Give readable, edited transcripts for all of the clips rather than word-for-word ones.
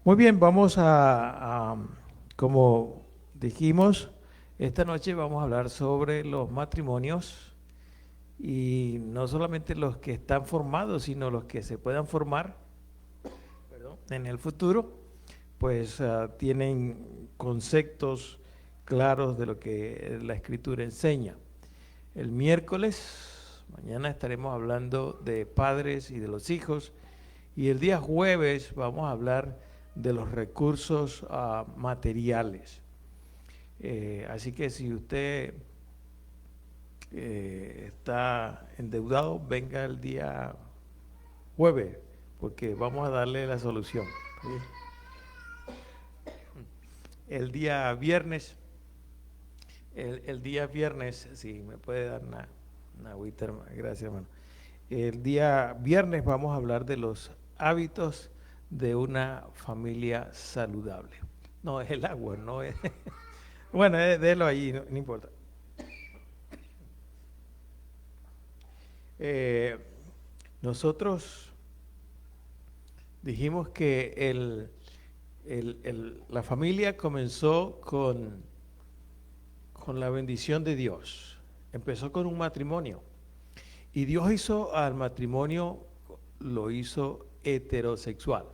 Muy bien, vamos como dijimos, esta noche vamos a hablar sobre los matrimonios y no solamente los que están formados, sino los que se puedan formar, perdón, en el futuro, pues tienen conceptos claros de lo que la Escritura enseña. El miércoles, mañana estaremos hablando de padres y de los hijos. Y el día jueves vamos a hablar de los recursos materiales. Así que si usted está endeudado, venga el día jueves, porque vamos a darle la solución. ¿Sí? El día viernes, el día viernes, si me puede dar una agüita, gracias hermano. El día viernes vamos a hablar de los hábitos de una familia saludable. No es el agua, no es. Bueno, déjelo ahí, no importa. Eh, Nosotros dijimos que la familia comenzó con la bendición de Dios. Empezó con un matrimonio. Y Dios hizo al matrimonio, lo hizo heterosexual.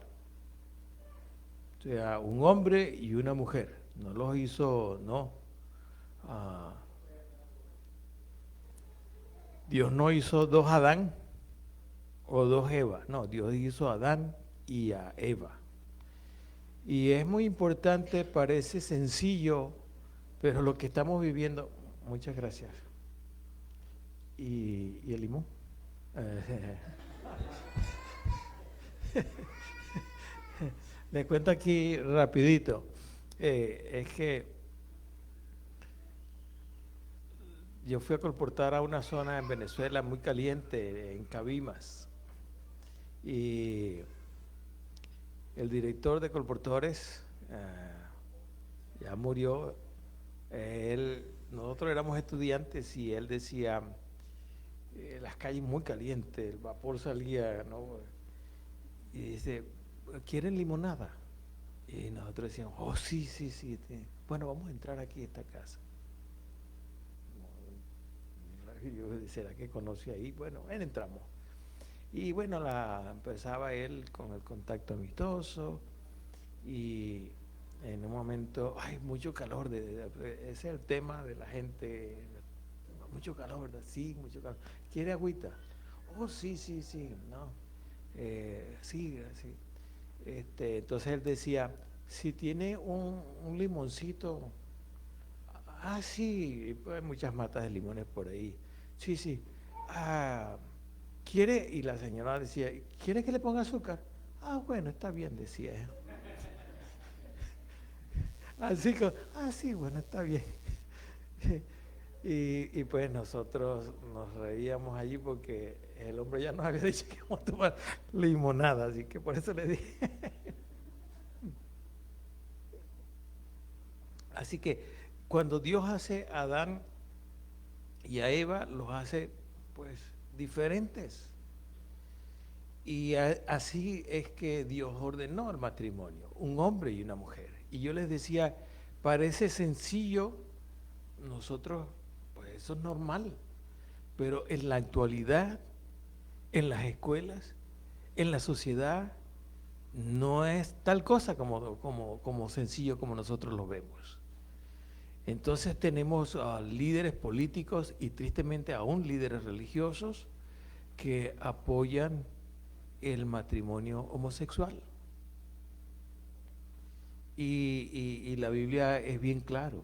O sea, un hombre y una mujer. No los hizo, no. Ah, Dios no hizo dos Adán o dos Eva. No, Dios hizo a Adán y a Eva. Y es muy importante, parece sencillo, pero lo que estamos viviendo, muchas gracias. ¿Y el limón? Les cuento aquí rapidito. Es que yo fui a colportar a una zona en Venezuela muy caliente, en Cabimas, y el director de colportores ya murió. Nosotros éramos estudiantes y él decía, las calles muy calientes, el vapor salía, ¿no? Y dice, ¿quieren limonada? Y nosotros decíamos, oh, sí, sí, sí. Bueno, vamos a entrar aquí a esta casa. Y yo, ¿será que conoce ahí? Bueno, entramos. Y bueno, empezaba él con el contacto amistoso y en un momento, ay, mucho calor, ese es el tema de la gente, mucho calor, ¿verdad? Sí, mucho calor. ¿Quiere agüita? Oh, sí, sí, sí, no. Sí, sí. Entonces él decía, si tiene un limoncito, sí, pues hay muchas matas de limones por ahí. Sí, sí. Ah, ¿quiere? Y la señora decía, ¿quiere que le ponga azúcar? Ah, bueno, está bien, decía él. Así que, sí, bueno, está bien. Y pues nosotros nos reíamos allí porque el hombre ya nos había dicho que íbamos a tomar limonada, así que por eso le dije. Así que cuando Dios hace a Adán y a Eva, los hace pues diferentes. Y así es que Dios ordenó el matrimonio, un hombre y una mujer. Y yo les decía, parece sencillo, nosotros, pues eso es normal, pero en la actualidad, en las escuelas, en la sociedad, no es tal cosa como sencillo como nosotros lo vemos. Entonces tenemos líderes políticos y tristemente aún líderes religiosos que apoyan el matrimonio homosexual. Y la Biblia es bien claro.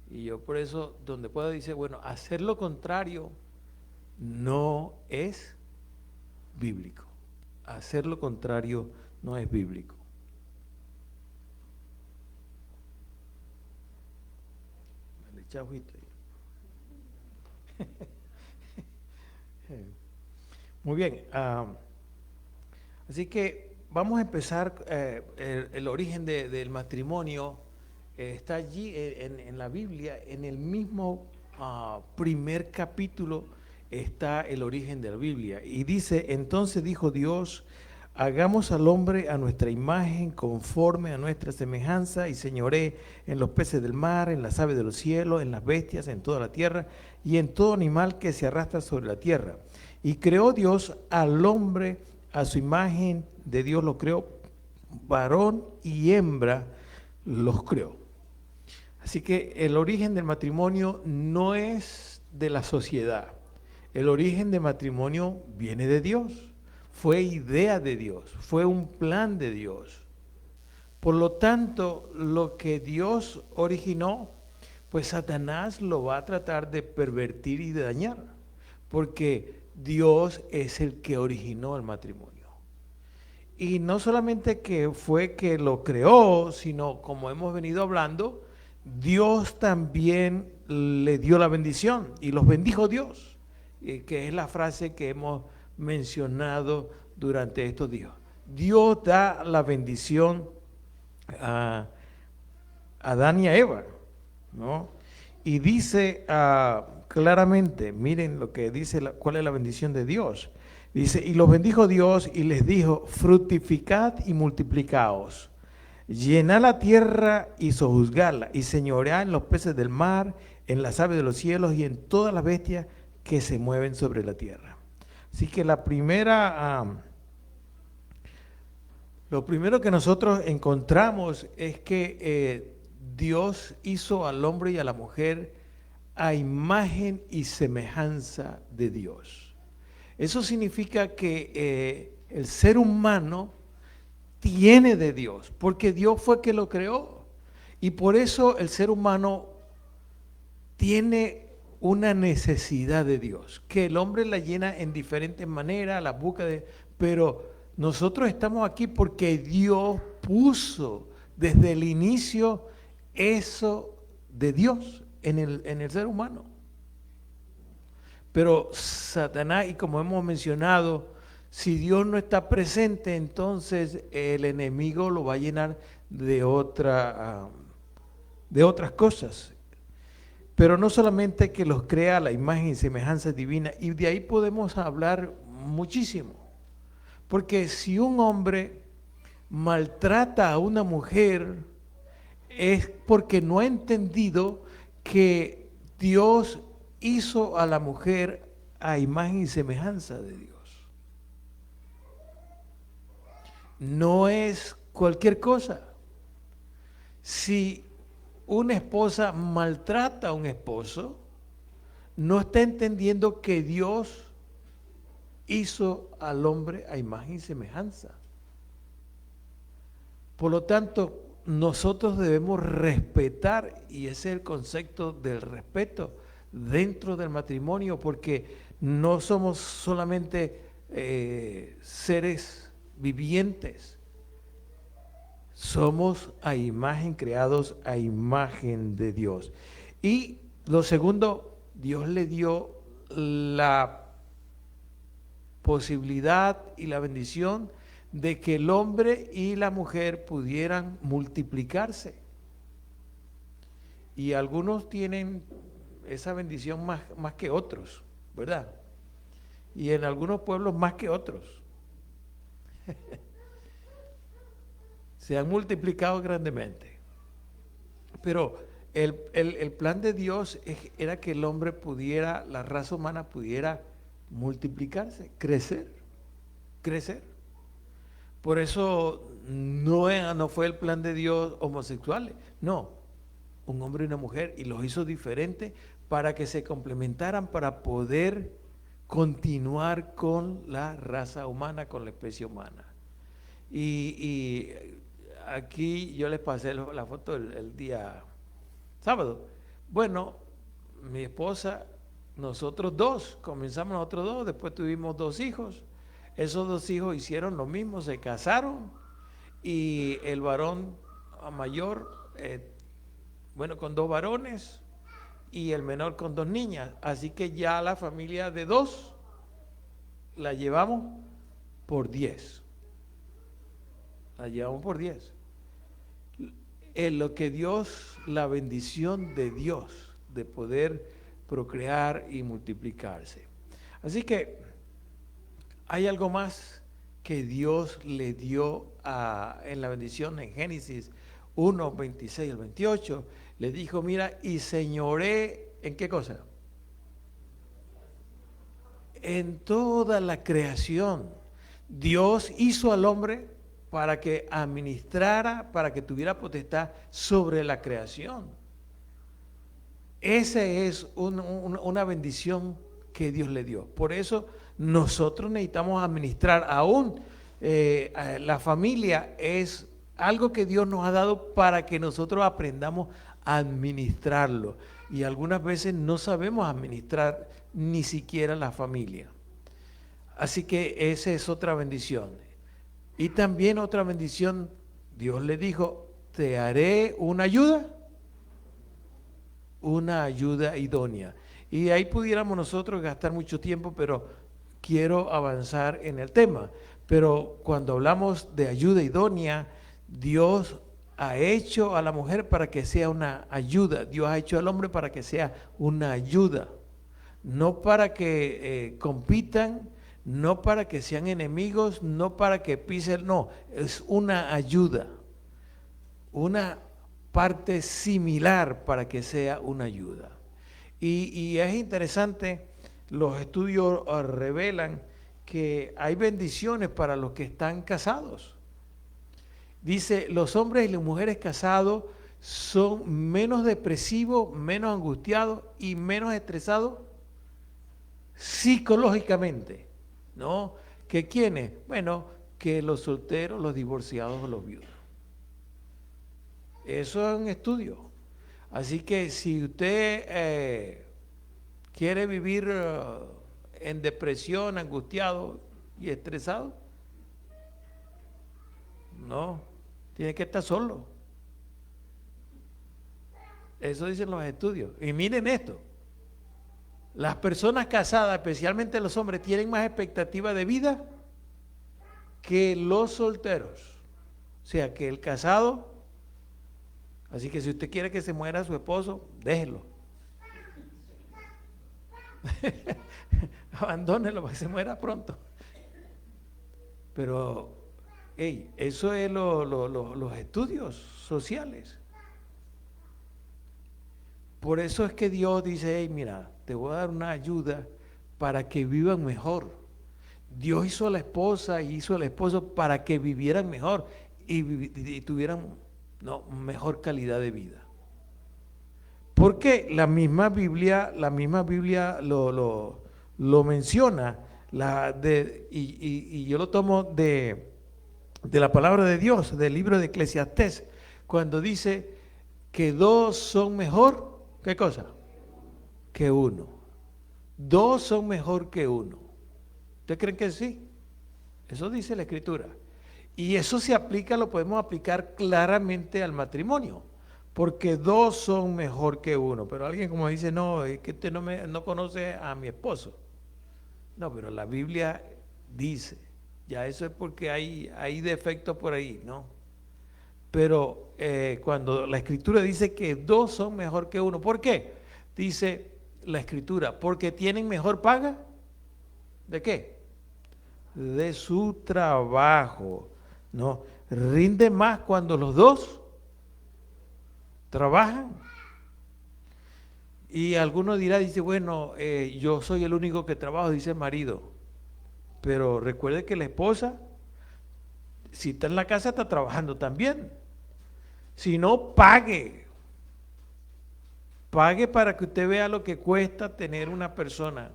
Y yo por eso, donde puedo, dice, bueno, hacer lo contrario no es bíblico. Hacer lo contrario no es bíblico. Le eché agüita ahí. Muy bien. Así que vamos a empezar. El origen del matrimonio está allí en la Biblia, en el mismo primer capítulo está el origen de la Biblia. Y dice, entonces dijo Dios, hagamos al hombre a nuestra imagen, conforme a nuestra semejanza, y señoree en los peces del mar, en las aves de los cielos, en las bestias, en toda la tierra, y en todo animal que se arrastra sobre la tierra. Y creó Dios al hombre a su imagen, de Dios lo creó, varón y hembra los creó. Así que el origen del matrimonio no es de la sociedad. El origen del matrimonio viene de Dios. Fue idea de Dios, fue un plan de Dios. Por lo tanto, lo que Dios originó, pues Satanás lo va a tratar de pervertir y de dañar, porque Dios es el que originó el matrimonio. Y no solamente que fue que lo creó, sino como hemos venido hablando, Dios también le dio la bendición y los bendijo Dios, que es la frase que hemos mencionado durante estos días. Dios da la bendición a Adán y a Eva, ¿no? Y dice claramente, miren lo que dice, cuál es la bendición de Dios. Dice, y los bendijo Dios y les dijo, fructificad y multiplicaos, llenad la tierra y sojuzgadla, y señoread en los peces del mar, en las aves de los cielos y en todas las bestias que se mueven sobre la tierra. Así que lo primero que nosotros encontramos es que Dios hizo al hombre y a la mujer a imagen y semejanza de Dios. Eso significa que el ser humano tiene de Dios, porque Dios fue que lo creó. Y por eso el ser humano tiene una necesidad de Dios, que el hombre la llena en diferentes maneras, la busca, pero nosotros estamos aquí porque Dios puso desde el inicio eso de Dios en el ser humano. Pero Satanás, y como hemos mencionado, si Dios no está presente, entonces el enemigo lo va a llenar de otras cosas. Pero no solamente que los crea a la imagen y semejanza divina, y de ahí podemos hablar muchísimo. Porque si un hombre maltrata a una mujer, es porque no ha entendido que Dios hizo a la mujer a imagen y semejanza de Dios. No es cualquier cosa. Si una esposa maltrata a un esposo, no está entendiendo que Dios hizo al hombre a imagen y semejanza. Por lo tanto, nosotros debemos respetar, y ese es el concepto del respeto dentro del matrimonio, porque no somos solamente seres vivientes, somos a imagen, creados a imagen de Dios. Y lo segundo, Dios le dio la posibilidad y la bendición de que el hombre y la mujer pudieran multiplicarse. Y algunos tienen esa bendición más que otros, ¿verdad? Y en algunos pueblos más que otros. Se han multiplicado grandemente. Pero el plan de Dios era que el hombre pudiera, la raza humana pudiera multiplicarse, crecer. Por eso no fue el plan de Dios homosexuales, no, un hombre y una mujer, y los hizo diferentes para que se complementaran, para poder continuar con la raza humana, con la especie humana. Y aquí yo les pasé la foto el día sábado. Bueno, mi esposa, comenzamos nosotros dos, después tuvimos 2 hijos. Esos 2 hijos hicieron lo mismo, se casaron, y el varón mayor, con 2 varones, y el menor con 2 niñas. Así que ya la familia de 2 la llevamos por 10. En lo que Dios, la bendición de Dios, de poder procrear y multiplicarse. Así que hay algo más que Dios le dio en la bendición en Génesis 1, 26 al 28, le dijo, mira, y señoré, ¿en qué cosa? En toda la creación. Dios hizo al hombre para que administrara, para que tuviera potestad sobre la creación. Esa es una bendición que Dios le dio. Por eso nosotros necesitamos administrar. Aún la familia es algo que Dios nos ha dado para que nosotros aprendamos a administrarlo. Y algunas veces no sabemos administrar ni siquiera la familia. Así que esa es otra bendición. Y también otra bendición, Dios le dijo, te haré una ayuda idónea. Y ahí pudiéramos nosotros gastar mucho tiempo, pero quiero avanzar en el tema. Pero cuando hablamos de ayuda idónea, Dios ha hecho a la mujer para que sea una ayuda. Dios ha hecho al hombre para que sea una ayuda. No para que compitan, no para que sean enemigos, no para que pisen, no, es una ayuda. Una parte similar para que sea una ayuda. Y es interesante, los estudios revelan que hay bendiciones para los que están casados. Dice, los hombres y las mujeres casados son menos depresivos, menos angustiados y menos estresados psicológicamente, ¿no? ¿Que quiénes? Bueno, que los solteros, los divorciados o los viudos. Eso es un estudio. Así que si usted quiere vivir en depresión, angustiado y estresado, no, tiene que estar solo. Eso dicen los estudios. Y miren esto, las personas casadas, especialmente los hombres, tienen más expectativa de vida que los solteros. O sea, que el casado. Así que si usted quiere que se muera su esposo, déjelo. Abandónelo para que se muera pronto. Pero, hey, eso es los estudios sociales. Por eso es que Dios dice, hey, mira, te voy a dar una ayuda para que vivan mejor. Dios hizo a la esposa y hizo al esposo para que vivieran mejor y tuvieran mejor calidad de vida. Porque la misma Biblia lo menciona, y yo lo tomo de la palabra de Dios, del libro de Eclesiastés, cuando dice que dos son mejor, ¿qué cosa? Que uno. Dos son mejor que uno. ¿Ustedes creen que sí? Eso dice la Escritura. Y eso se aplica, lo podemos aplicar claramente al matrimonio, porque dos son mejor que uno. Pero alguien como dice, no, es que usted no conoce a mi esposo. No, pero la Biblia dice, ya eso es porque hay defectos por ahí, ¿no? Pero cuando la Escritura dice que dos son mejor que uno, ¿por qué? Dice la Escritura, porque tienen mejor paga. ¿De qué? De su trabajo, ¿no? Rinde más cuando los dos trabajan. Y alguno dirá, dice, bueno, yo soy el único que trabajo, dice el marido. Pero recuerde que la esposa, si está en la casa, está trabajando también. Si no, pague. Pague para que usted vea lo que cuesta tener una persona,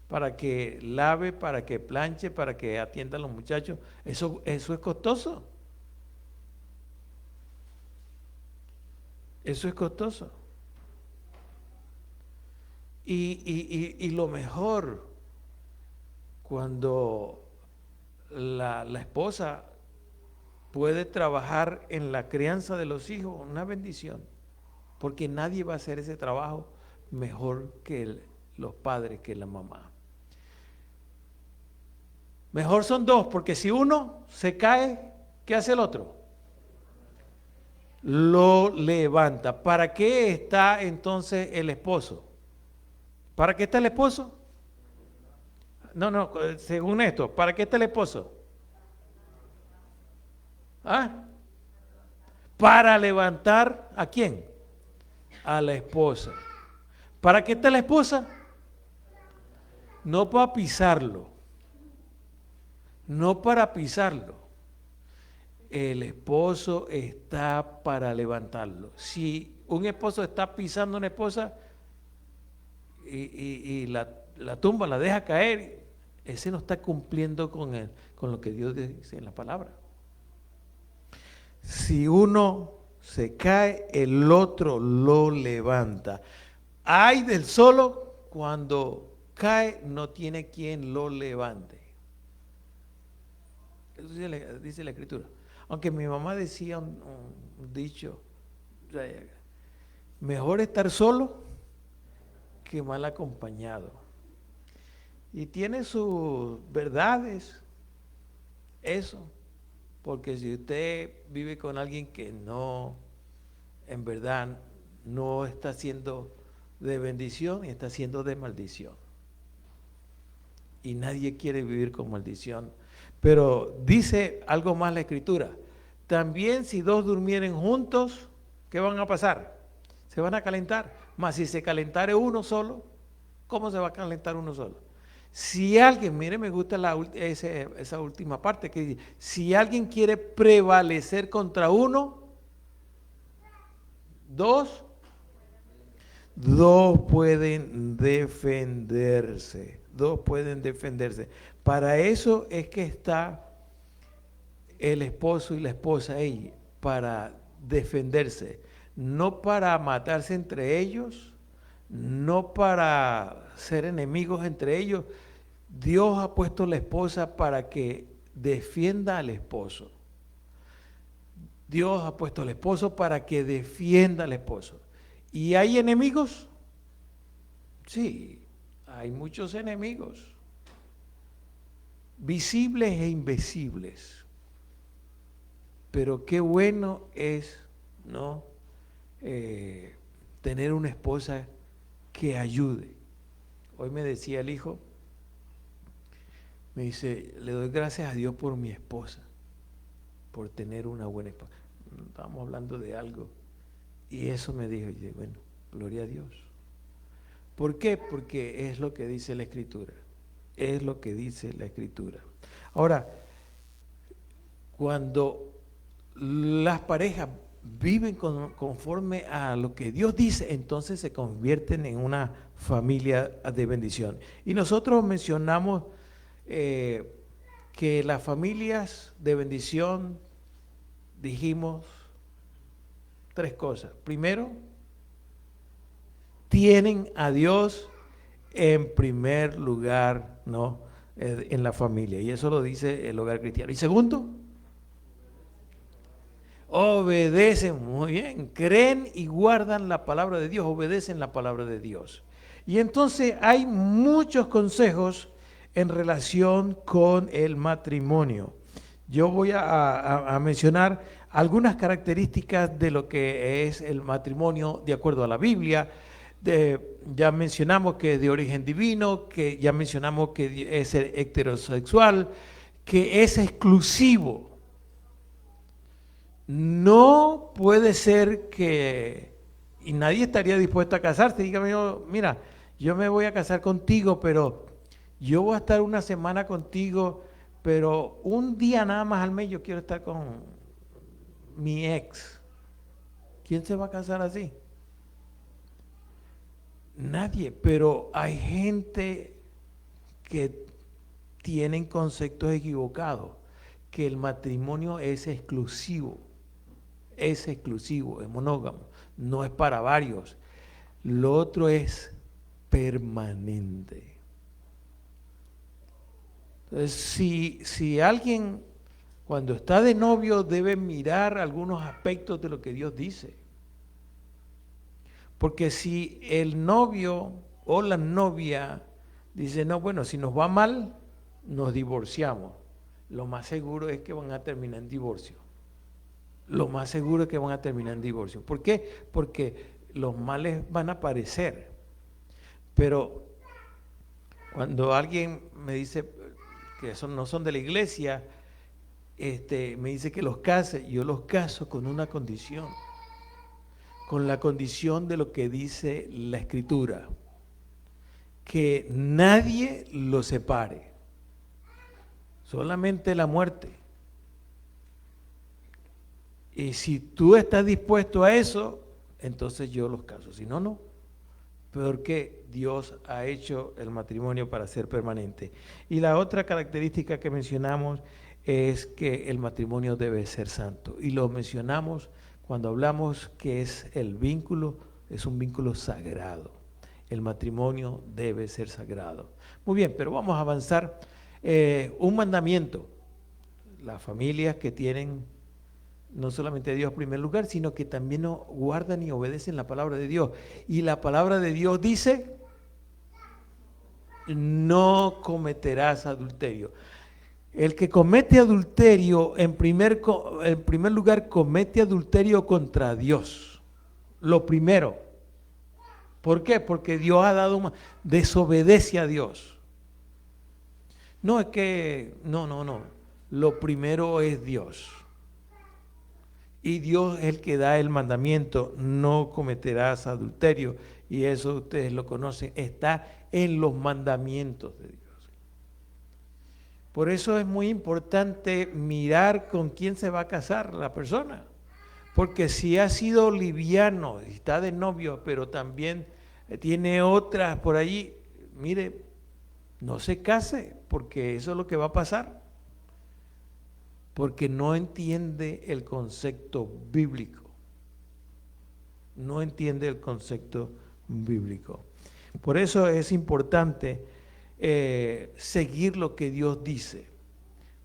para que lave, para que planche, para que atienda a los muchachos. Eso es costoso. Eso es costoso. Y lo mejor, cuando la esposa puede trabajar en la crianza de los hijos, una bendición, porque nadie va a hacer ese trabajo mejor que los padres, que la mamá. Mejor son dos, porque si uno se cae, ¿qué hace el otro? Lo levanta. ¿Para qué está entonces el esposo? ¿Para qué está el esposo? No, según esto, ¿para qué está el esposo? ¿Ah? Para levantar ¿a quién? A la esposa. ¿Para qué está la esposa? No para pisarlo, no para pisarlo. El esposo está para levantarlo. Si un esposo está pisando a una esposa y la tumba, la deja caer, ese no está cumpliendo con lo que Dios dice en la palabra. Si uno se cae, el otro lo levanta. Ay del solo cuando cae, no tiene quien lo levante. Eso dice la Escritura. Aunque mi mamá decía un dicho, mejor estar solo que mal acompañado. Y tiene sus verdades, eso. Porque si usted vive con alguien que no, en verdad, no está siendo de bendición y está siendo de maldición. Y nadie quiere vivir con maldición. Pero dice algo más la Escritura. También si dos durmieren juntos, ¿qué van a pasar? Se van a calentar. Mas si se calentare uno solo, ¿cómo se va a calentar uno solo? Si alguien, mire, me gusta esa última parte que dice, si alguien quiere prevalecer contra uno, dos pueden defenderse. Dos pueden defenderse. Para eso es que está el esposo y la esposa ahí, para defenderse, no para matarse entre ellos, no para ser enemigos entre ellos. Dios ha puesto la esposa para que defienda al esposo. Dios ha puesto al esposo para que defienda al esposo. ¿Y hay enemigos? Sí, hay muchos enemigos, visibles e invisibles. Pero qué bueno es, ¿no? Tener una esposa que ayude. Hoy me decía el hijo, me dice, le doy gracias a Dios por mi esposa, por tener una buena esposa. Estábamos hablando de algo y eso me dijo, y bueno, gloria a Dios. ¿Por qué? Porque es lo que dice la Escritura. Es lo que dice la Escritura. Ahora, cuando las parejas viven conforme a lo que Dios dice, entonces se convierten en una familia de bendición. Y nosotros mencionamos que las familias de bendición, dijimos tres cosas. Primero, tienen a Dios en primer lugar, ¿no? En la familia. Y eso lo dice el hogar cristiano. Y segundo, obedecen, muy bien, creen y guardan la palabra de Dios, obedecen la palabra de Dios. Y entonces hay muchos consejos en relación con el matrimonio. Yo voy a mencionar algunas características de lo que es el matrimonio de acuerdo a la Biblia. Ya mencionamos que es de origen divino, que ya mencionamos que es heterosexual, que es exclusivo. No puede ser que, y nadie estaría dispuesto a casarse, dígame yo, mira, yo me voy a casar contigo, pero yo voy a estar una semana contigo, pero un día nada más al mes yo quiero estar con mi ex. ¿Quién se va a casar así? Nadie, pero hay gente que tienen conceptos equivocados, que el matrimonio es exclusivo, es monógamo, no es para varios. Lo otro es permanente. Entonces, si alguien cuando está de novio debe mirar algunos aspectos de lo que Dios dice. Porque si el novio o la novia dice, no, bueno, si nos va mal, nos divorciamos, lo más seguro es que van a terminar en divorcio. Lo más seguro es que van a terminar en divorcio. ¿Por qué? Porque los males van a aparecer. Pero cuando alguien me dice que no son de la iglesia me dice que los case, yo los caso con una condición, con la condición de lo que dice la Escritura, que nadie los separe, solamente la muerte. Y si tú estás dispuesto a eso, entonces yo los caso, si no, no. Porque Dios ha hecho el matrimonio para ser permanente. Y la otra característica que mencionamos es que el matrimonio debe ser santo. Y lo mencionamos cuando hablamos que es el vínculo, es un vínculo sagrado. El matrimonio debe ser sagrado. Muy bien, pero vamos a avanzar. Un mandamiento. Las familias que tienen no solamente a Dios en primer lugar, sino que también guardan y obedecen la palabra de Dios. Y la palabra de Dios dice, no cometerás adulterio. El que comete adulterio, en primer lugar, comete adulterio contra Dios. Lo primero. ¿Por qué? Porque Dios ha dado desobedece a Dios. No es que, no. Lo primero es Dios. Y Dios es el que da el mandamiento, no cometerás adulterio. Y eso ustedes lo conocen, está en los mandamientos de Dios. Por eso es muy importante mirar con quién se va a casar la persona. Porque si ha sido liviano, está de novio, pero también tiene otras por allí, mire, no se case, porque eso es lo que va a pasar. Porque no entiende el concepto bíblico. No entiende el concepto bíblico. Por eso es importante seguir lo que Dios dice.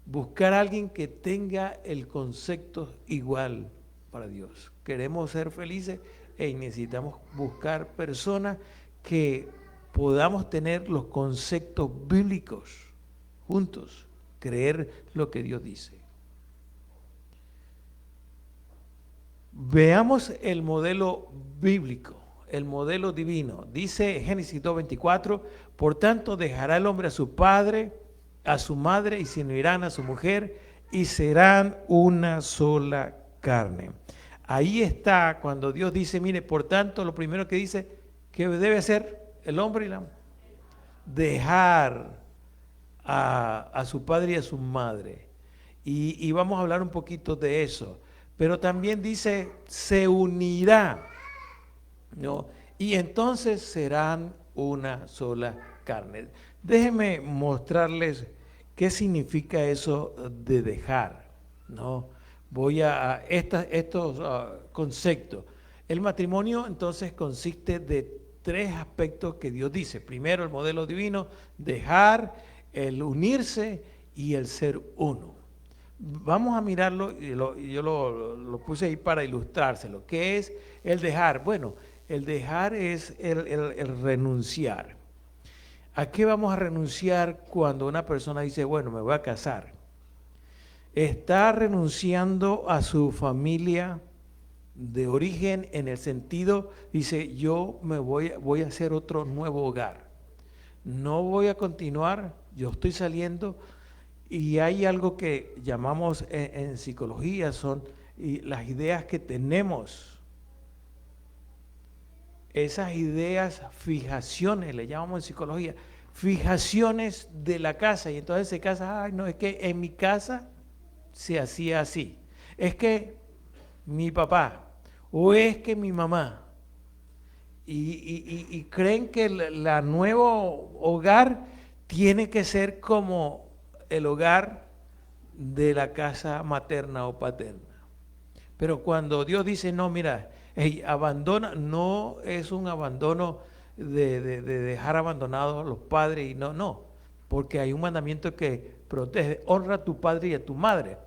Buscar a alguien que tenga el concepto igual para Dios. Queremos ser felices y necesitamos buscar personas que podamos tener los conceptos bíblicos juntos, creer lo que Dios dice. Veamos el modelo bíblico, el modelo divino. Dice Génesis 2:24, por tanto dejará el hombre a su padre, a su madre, y se unirán a su mujer, y serán una sola carne. Ahí está cuando Dios dice, mire, por tanto, lo primero que dice, que debe hacer el hombre y la mujer, dejar a su padre y a su madre. Y vamos a hablar un poquito de eso. Pero también dice, se unirá, ¿no? Y entonces serán una sola carne. Déjenme mostrarles qué significa eso de dejar, ¿no? Voy a estos conceptos. El matrimonio entonces consiste de tres aspectos que Dios dice. Primero, el modelo divino, dejar, el unirse y el ser uno. Vamos a mirarlo, y yo lo puse ahí para ilustrárselo. ¿Qué es el dejar? Bueno, el dejar es el renunciar. ¿A qué vamos a renunciar cuando una persona dice, bueno, me voy a casar? Está renunciando a su familia de origen en el sentido, dice, yo voy a hacer otro nuevo hogar. No voy a continuar, yo estoy saliendo. Y hay algo que llamamos en psicología, son las ideas que tenemos. Esas ideas, fijaciones, le llamamos en psicología, fijaciones de la casa. Y entonces se casa, ay, no, es que en mi casa se hacía así. Es que mi papá, o es que mi mamá. Y creen que la nuevo hogar tiene que ser como el hogar de la casa materna o paterna. Pero cuando Dios dice, no, mira, abandona, no es un abandono de dejar abandonados a los padres, y no, porque hay un mandamiento que protege, honra a tu padre y a tu madre.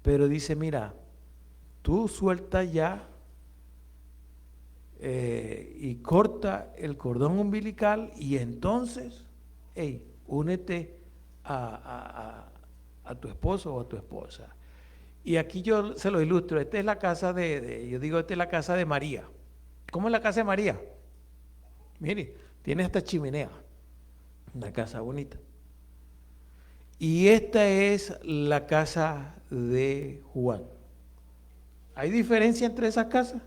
Pero dice, mira, tú suelta ya y corta el cordón umbilical y entonces, únete a tu esposo o a tu esposa. Y aquí yo se lo ilustro. Esta es la casa yo digo, esta es la casa de María. ¿Cómo es la casa de María? Mire, tiene esta chimenea, una casa bonita. y esta es la casa de Juan. ¿Hay diferencia entre esas casas?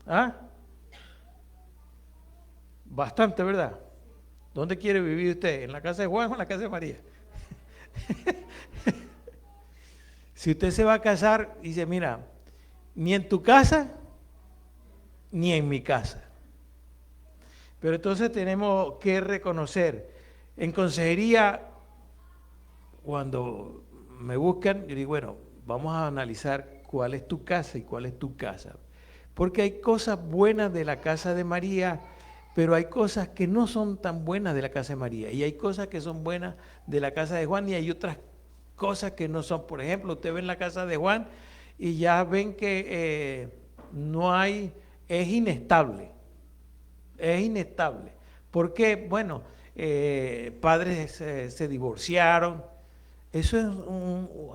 ¿Ah? Bastante, ¿verdad? ¿Dónde quiere vivir usted? ¿En la casa de Juan o en la casa de María? Si usted se va a casar, dice, mira, ni en tu casa, ni en mi casa. Pero entonces tenemos que reconocer, en consejería, cuando me buscan, yo digo, bueno, vamos a analizar cuál es tu casa y cuál es tu casa. Porque hay cosas buenas de la casa de María, pero hay cosas que no son tan buenas de la casa de María. Y hay cosas que son buenas de la casa de Juan y hay otras cosas que no son. Por ejemplo, usted ve en la casa de Juan y ya ven que no hay, es inestable. Es inestable. Porque, bueno, padres se divorciaron. Eso es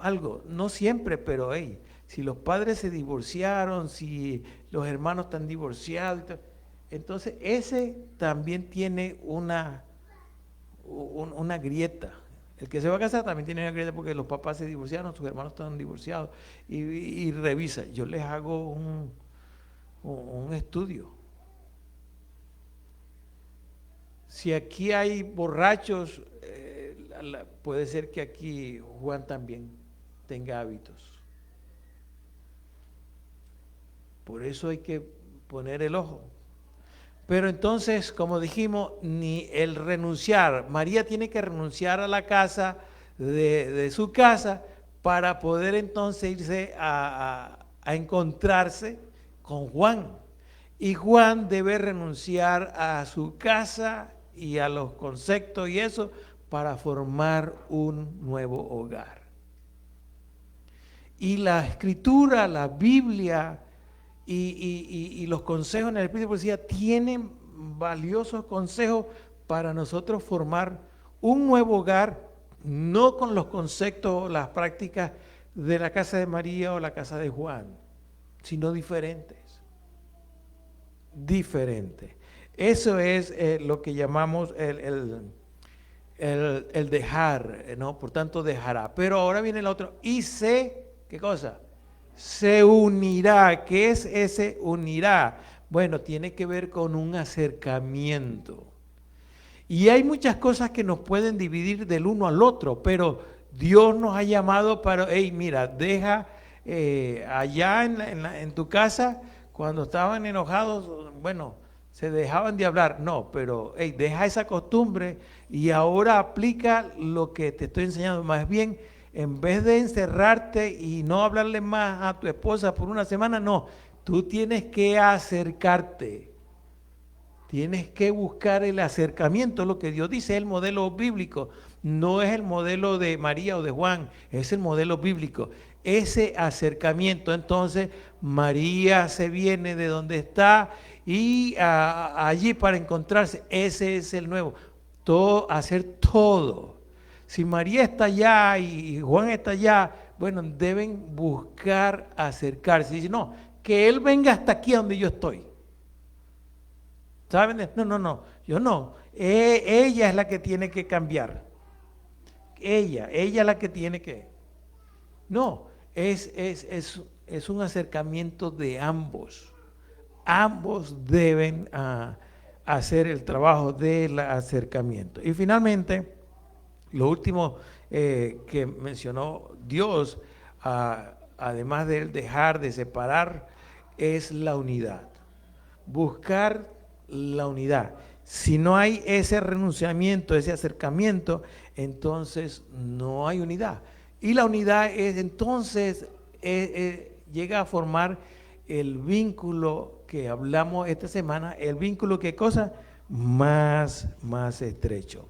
algo, no siempre, pero hey, si los padres se divorciaron, si los hermanos están divorciados, entonces ese también tiene una grieta. El que se va a casar también tiene una grieta porque los papás se divorciaron, sus hermanos están divorciados. Y revisa, yo les hago un estudio. Si aquí hay borrachos, puede ser que aquí Juan también tenga hábitos. Por eso hay que poner el ojo. Pero entonces, como dijimos, ni el renunciar, María tiene que renunciar a la casa de su casa para poder entonces irse a encontrarse con Juan. Y Juan debe renunciar a su casa y a los conceptos y eso para formar un nuevo hogar. Y la escritura, la Biblia y los consejos en el Espíritu de Profecía tienen valiosos consejos para nosotros formar un nuevo hogar, no con los conceptos, las prácticas de la casa de María o la casa de Juan, sino diferentes. Diferentes. Eso es lo que llamamos el dejar, ¿no? Por tanto, dejará. Pero ahora viene el otro. Y ¿qué cosa? Se unirá. ¿Qué es ese unirá? Bueno, tiene que ver con un acercamiento. Y hay muchas cosas que nos pueden dividir del uno al otro, pero Dios nos ha llamado para, hey, mira, deja allá en tu casa, cuando estaban enojados, bueno, se dejaban de hablar. No, pero hey, deja esa costumbre y ahora aplica lo que te estoy enseñando. Más bien, en vez de encerrarte y no hablarle más a tu esposa por una semana, no, tú tienes que acercarte. Tienes que buscar el acercamiento, lo que Dios dice, es el modelo bíblico, no es el modelo de María o de Juan, es el modelo bíblico. Ese acercamiento, entonces, María se viene de donde está y allí para encontrarse, ese es el nuevo, hacer todo. Si María está allá y Juan está allá, bueno, deben buscar acercarse. Dice, no, que Él venga hasta aquí donde yo estoy. ¿Saben? No, yo no. Ella es la que tiene que cambiar. Ella es la que tiene que. No, es un acercamiento de ambos. Ambos deben hacer el trabajo del acercamiento. Y finalmente, lo último que mencionó Dios, además de dejar de separar, es la unidad. Buscar la unidad. Si no hay ese renunciamiento, ese acercamiento, entonces no hay unidad. Y la unidad es entonces llega a formar el vínculo que hablamos esta semana, el vínculo que cosa más estrecho.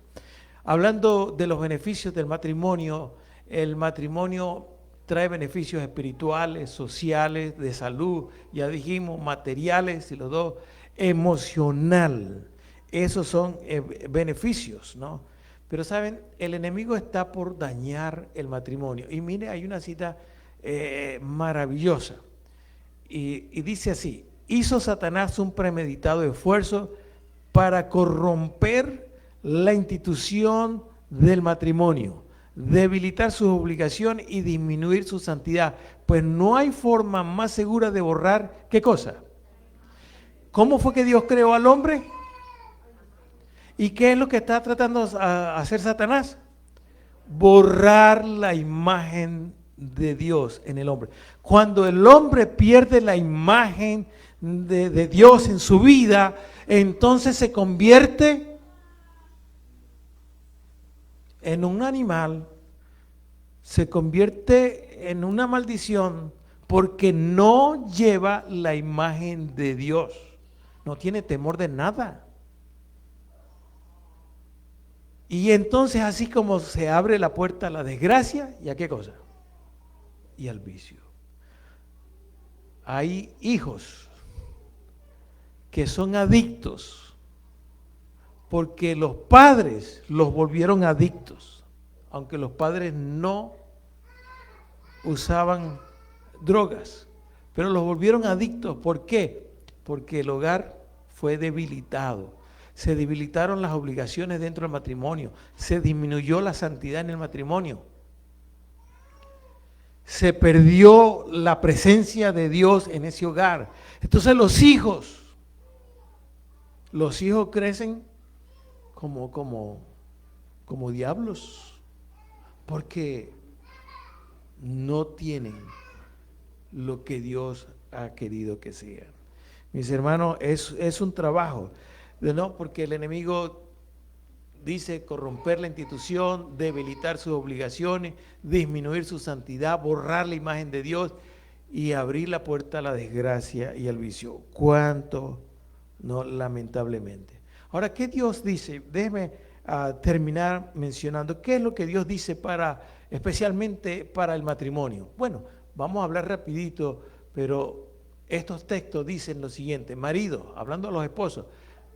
Hablando de los beneficios del matrimonio, el matrimonio trae beneficios espirituales, sociales, de salud, ya dijimos, materiales y los dos, emocional. Esos son beneficios, ¿no? Pero saben, el enemigo está por dañar el matrimonio. Y mire, hay una cita maravillosa. Y dice así, hizo Satanás un premeditado esfuerzo para corromper la institución del matrimonio, debilitar sus obligaciones y disminuir su santidad. Pues no hay forma más segura de borrar, ¿qué cosa? ¿Cómo fue que Dios creó al hombre? ¿Y qué es lo que está tratando de hacer Satanás? Borrar la imagen de Dios en el hombre. Cuando el hombre pierde la imagen de Dios en su vida, entonces se convierte en un animal, se convierte en una maldición porque no lleva la imagen de Dios, no tiene temor de nada. Y entonces así como se abre la puerta a la desgracia, ¿y a qué cosa? Y al vicio. Hay hijos que son adictos porque los padres los volvieron adictos, aunque los padres no usaban drogas, pero los volvieron adictos. ¿Por qué? Porque el hogar fue debilitado. Se debilitaron las obligaciones dentro del matrimonio, se disminuyó la santidad en el matrimonio, se perdió la presencia de Dios en ese hogar. Entonces los hijos crecen como diablos, porque no tienen lo que Dios ha querido que sean. Mis hermanos, es un trabajo, ¿no? Porque el enemigo dice corromper la institución, debilitar sus obligaciones, disminuir su santidad, borrar la imagen de Dios y abrir la puerta a la desgracia y al vicio. ¿Cuánto? No, lamentablemente. Ahora, ¿qué Dios dice? Déjeme terminar mencionando qué es lo que Dios dice especialmente para el matrimonio. Bueno, vamos a hablar rapidito, pero estos textos dicen lo siguiente: maridos, hablando a los esposos,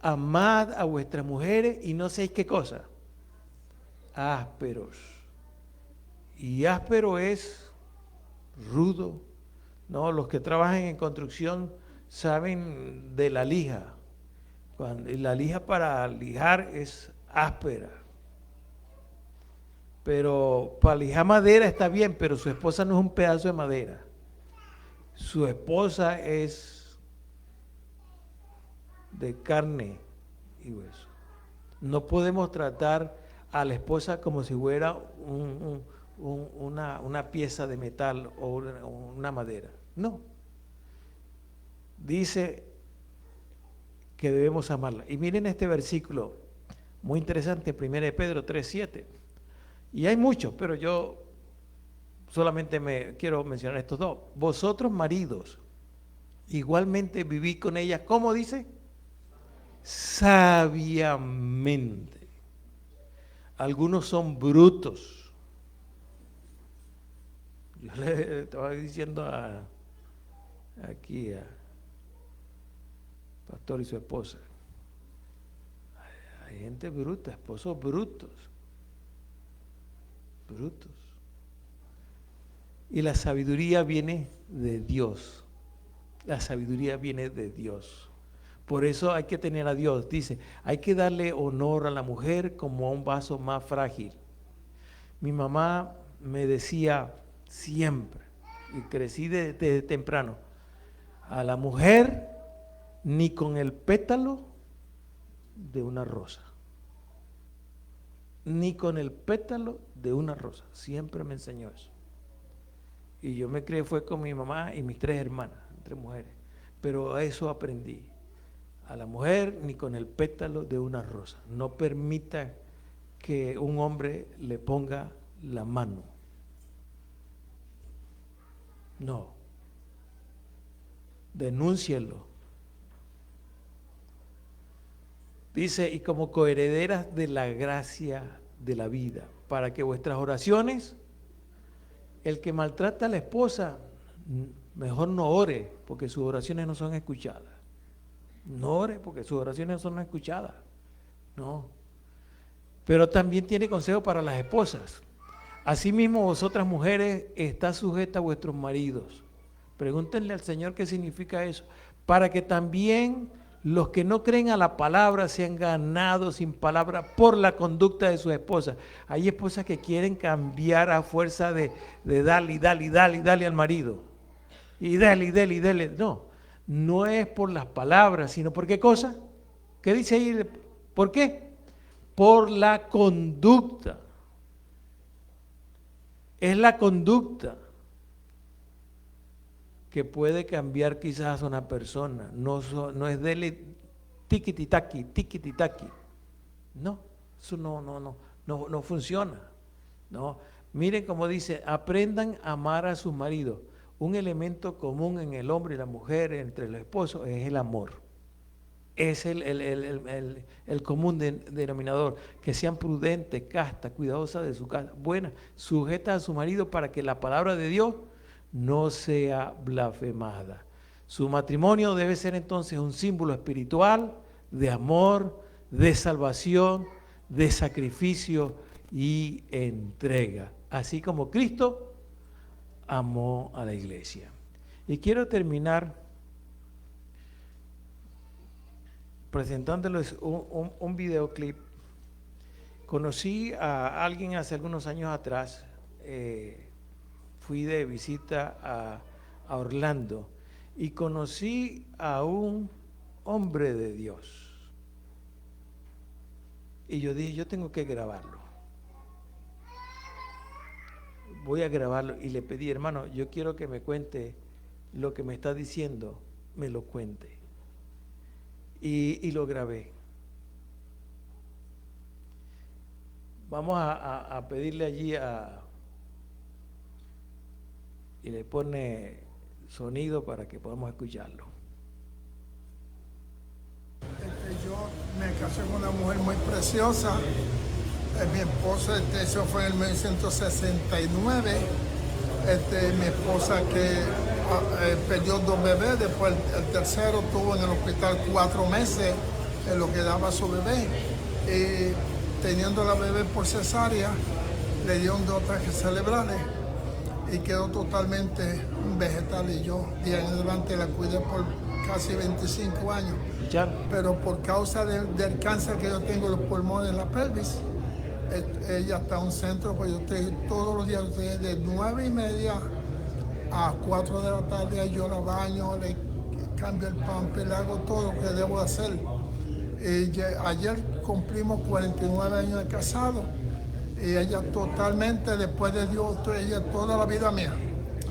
amad a vuestras mujeres y no seáis qué cosa, ásperos. Y áspero es rudo, ¿no? Los que trabajan en construcción saben de la lija. Y la lija para lijar es áspera. Pero para lijar madera está bien, pero su esposa no es un pedazo de madera. Su esposa es de carne y hueso. No podemos tratar a la esposa como si fuera una pieza de metal o una madera. No. Dice que debemos amarla. Y miren este versículo muy interesante, 1 Pedro 3:7. Y hay muchos, pero yo solamente quiero mencionar estos dos. Vosotros, maridos, igualmente vivid con ella, ¿cómo dice? Sabiamente. Algunos son brutos. Yo le estaba diciendo aquí a pastor y su esposa, hay gente bruta, esposos brutos. Y la sabiduría viene de Dios. La sabiduría viene de Dios. Por eso hay que tener a Dios. Dice, hay que darle honor a la mujer como a un vaso más frágil. Mi mamá me decía siempre, y crecí desde temprano, a la mujer ni con el pétalo de una rosa. Ni con el pétalo de una rosa. Siempre me enseñó eso. Y yo me crié fue con mi mamá y mis 3 hermanas, 3 mujeres. Pero a eso aprendí. A la mujer ni con el pétalo de una rosa. No permita que un hombre le ponga la mano. No. Denúncielo. Dice, y como coherederas de la gracia de la vida, para que vuestras oraciones, el que maltrata a la esposa, mejor no ore, porque sus oraciones no son escuchadas. No ore, porque sus oraciones no son escuchadas. No. Pero también tiene consejo para las esposas. Asimismo, vosotras mujeres, está sujeta a vuestros maridos. Pregúntenle al Señor qué significa eso. Para que también Los que no creen a la palabra se han ganado sin palabra por la conducta de sus esposas. Hay esposas que quieren cambiar a fuerza de darle y darle y darle y darle al marido. Y dale, y dale, y dale. No, no es por las palabras, sino por qué cosa. ¿Qué dice ahí? ¿Por qué? Por la conducta. Es la conducta que puede cambiar quizás a una persona. No es dele tiquititaki, tiquititaki. No, eso no funciona. No. Miren cómo dice, aprendan a amar a sus maridos. Un elemento común en el hombre y la mujer, entre los esposos, es el amor. Es el común denominador. Que sean prudentes, castas, cuidadosas de su casa, buenas, sujetas a su marido para que la palabra de Dios no sea blasfemada. Su matrimonio debe ser entonces un símbolo espiritual de amor, de salvación, de sacrificio y entrega. Así como Cristo amó a la iglesia. Y quiero terminar presentándoles un videoclip. Conocí a alguien hace algunos años atrás, fui de visita a Orlando y conocí a un hombre de Dios. Y yo dije, yo tengo que grabarlo. Voy a grabarlo y le pedí, hermano, yo quiero que me cuente lo que me está diciendo, me lo cuente. Y lo grabé. Vamos a pedirle allí y le pone sonido para que podamos escucharlo. Yo me casé con una mujer muy preciosa. Mi esposa, eso fue en 1969. Mi esposa que perdió 2 bebés, después el tercero estuvo en el hospital 4 meses en lo que daba su bebé. Y teniendo la bebé por cesárea, le dieron 2 ataques cerebrales y quedó totalmente vegetal. Y yo, de ahí en adelante, la cuidé por casi 25 años. Pero por causa del cáncer que yo tengo en los pulmones, en la pelvis, ella está en un centro, pues yo estoy todos los días de 9:30 a 4 de la tarde, yo la baño, le cambio el pamper, le hago todo lo que debo hacer. Ayer cumplimos 49 años de casado y ella totalmente, después de Dios, ella toda la vida mía.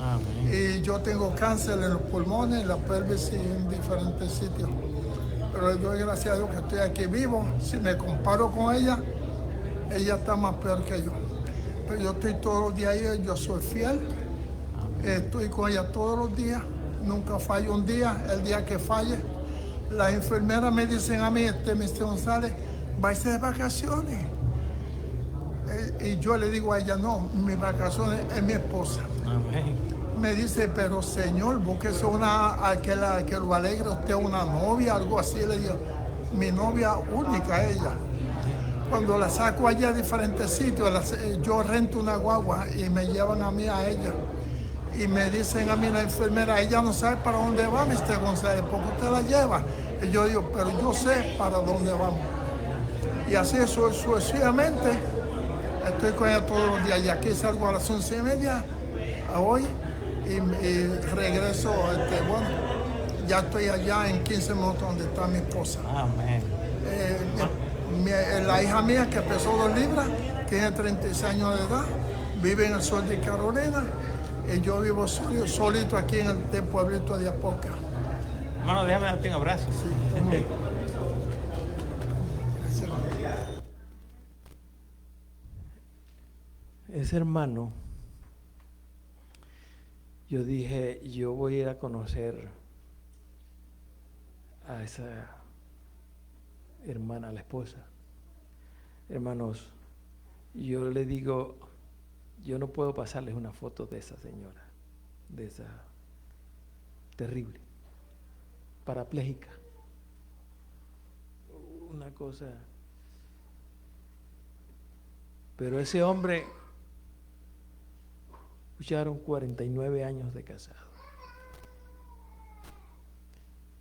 Amén. Y yo tengo cáncer en los pulmones, en la pelvis y en diferentes sitios. Pero le doy gracias a Dios que estoy aquí vivo. Si me comparo con ella está más peor que yo. Pero yo estoy todos los días ahí, yo soy fiel. Estoy con ella todos los días, nunca fallo un día. El día que falle, las enfermeras me dicen a mí, Mr. González, váyase de vacaciones. Y yo le digo a ella, no, mis vacaciones es mi esposa. Amén. Me dice, pero señor, búsquese que lo alegre usted, una novia, algo así. Le digo, mi novia única, ella. Cuando la saco allá a diferentes sitios, yo rento una guagua y me llevan a mí, a ella. Y me dicen a mí la enfermera, ella no sabe para dónde va, Mr. González, ¿por qué usted la lleva? Y yo digo, pero yo sé para dónde vamos. Y así sucesivamente, estoy con ella todos los días. Y aquí salgo a las 11:30 a hoy y regreso, bueno, ya estoy allá en 15 minutos donde está mi esposa. Amén. La hija mía que pesó 2 libras, tiene 36 años de edad, vive en el sur de Carolina y yo vivo solito aquí en el pueblito de Apoca. Hermano, déjame darte un abrazo. Sí. Ese hermano, yo dije, yo voy a ir a conocer a esa hermana, la esposa. Hermanos, yo le digo, yo no puedo pasarles una foto de esa señora, de esa terrible, parapléjica, una cosa. Pero ese hombre, escucharon, 49 años de casado.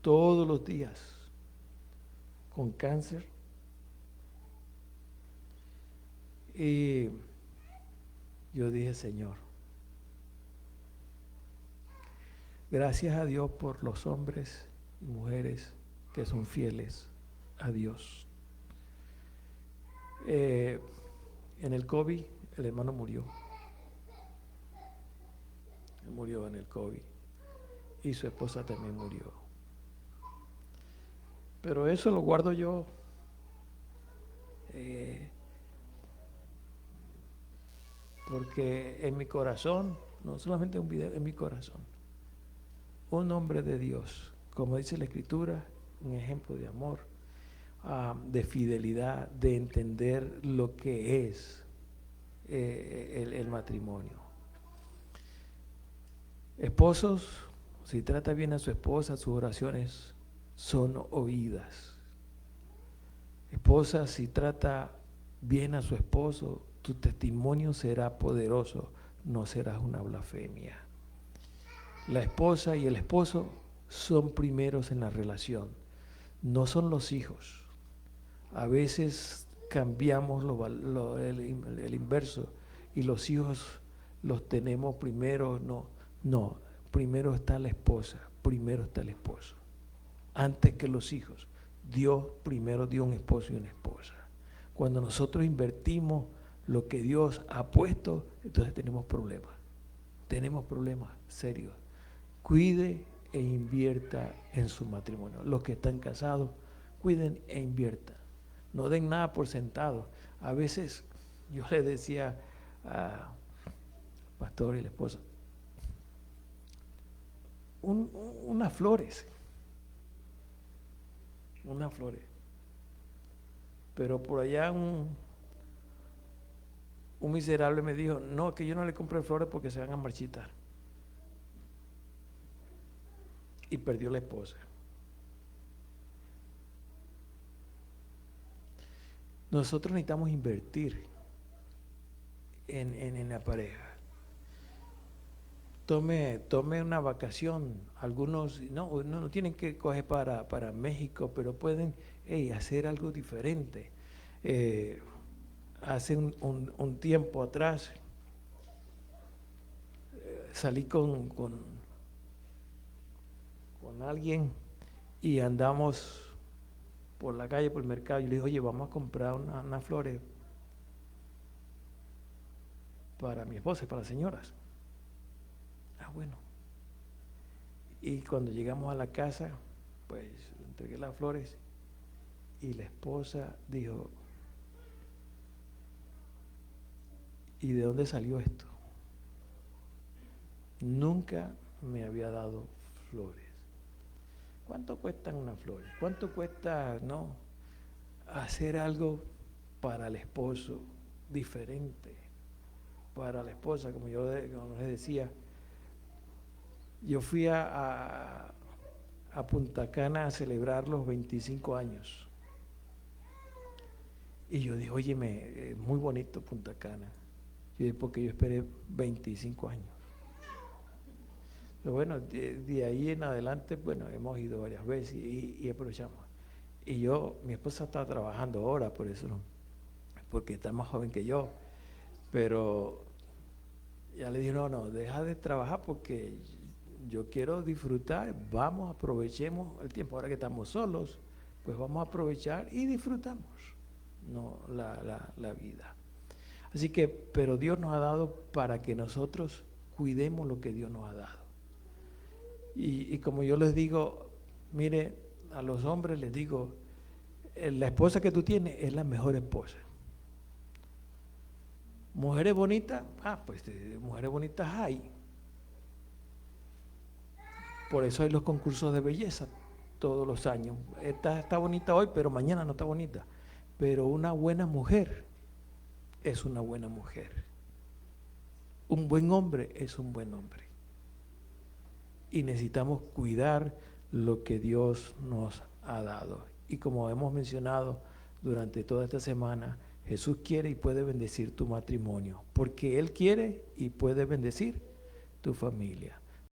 Todos los días con cáncer. Y yo dije, Señor, gracias a Dios por los hombres y mujeres que son fieles a Dios. En el COVID, el hermano murió. Murió en el COVID. Y su esposa también murió. Pero eso lo guardo yo. Porque en mi corazón, no solamente un video, en mi corazón, un hombre de Dios, como dice la Escritura, un ejemplo de amor, de fidelidad, de entender lo que es el matrimonio. Esposos, si trata bien a su esposa, sus oraciones son oídas. Esposa, si trata bien a su esposo, tu testimonio será poderoso, no serás una blasfemia. La esposa y el esposo son primeros en la relación, no son los hijos. A veces cambiamos el inverso y los hijos los tenemos primero, no, primero está la esposa, primero está el esposo, antes que los hijos. Dios primero dio un esposo y una esposa. Cuando nosotros invertimos lo que Dios ha puesto, entonces tenemos problemas serios. Cuide e invierta en su matrimonio. Los que están casados, cuiden e inviertan. No den nada por sentado. A veces yo le decía a pastor y la esposa, unas flores. Pero por allá un miserable me dijo, no, que yo no le compré flores porque se van a marchitar. Y perdió la esposa. Nosotros necesitamos invertir en la pareja. Tome una vacación. Algunos no tienen que coger para México, pero pueden hacer algo diferente. Hace un tiempo atrás salí con alguien y andamos por la calle, por el mercado, y le dije, oye, vamos a comprar unas flores para mi esposa y para las señoras. Bueno. Y cuando llegamos a la casa, pues entregué las flores y la esposa dijo, ¿y de dónde salió esto? Nunca me había dado flores. ¿Cuánto cuestan unas flores? ¿Cuánto cuesta, hacer algo para el esposo diferente? Para la esposa, como les decía, yo fui a Punta Cana a celebrar los 25 años. Y yo dije, óyeme, muy bonito Punta Cana. Porque yo esperé 25 años. Pero bueno, de ahí en adelante, bueno, hemos ido varias veces y aprovechamos. Y mi esposa está trabajando ahora, por eso, porque está más joven que yo. Pero ya le dije, no, deja de trabajar porque yo quiero disfrutar, aprovechemos el tiempo. Ahora que estamos solos, pues vamos a aprovechar y disfrutamos la vida. Así que, pero Dios nos ha dado para que nosotros cuidemos lo que Dios nos ha dado. Y como yo les digo, mire, a los hombres les digo, la esposa que tú tienes es la mejor esposa. Mujeres bonitas, pues mujeres bonitas hay. Por eso hay los concursos de belleza todos los años. Está bonita hoy, pero mañana no está bonita. Pero una buena mujer es una buena mujer. Un buen hombre es un buen hombre. Y necesitamos cuidar lo que Dios nos ha dado. Y como hemos mencionado durante toda esta semana, Jesús quiere y puede bendecir tu matrimonio, porque Él quiere y puede bendecir tu familia.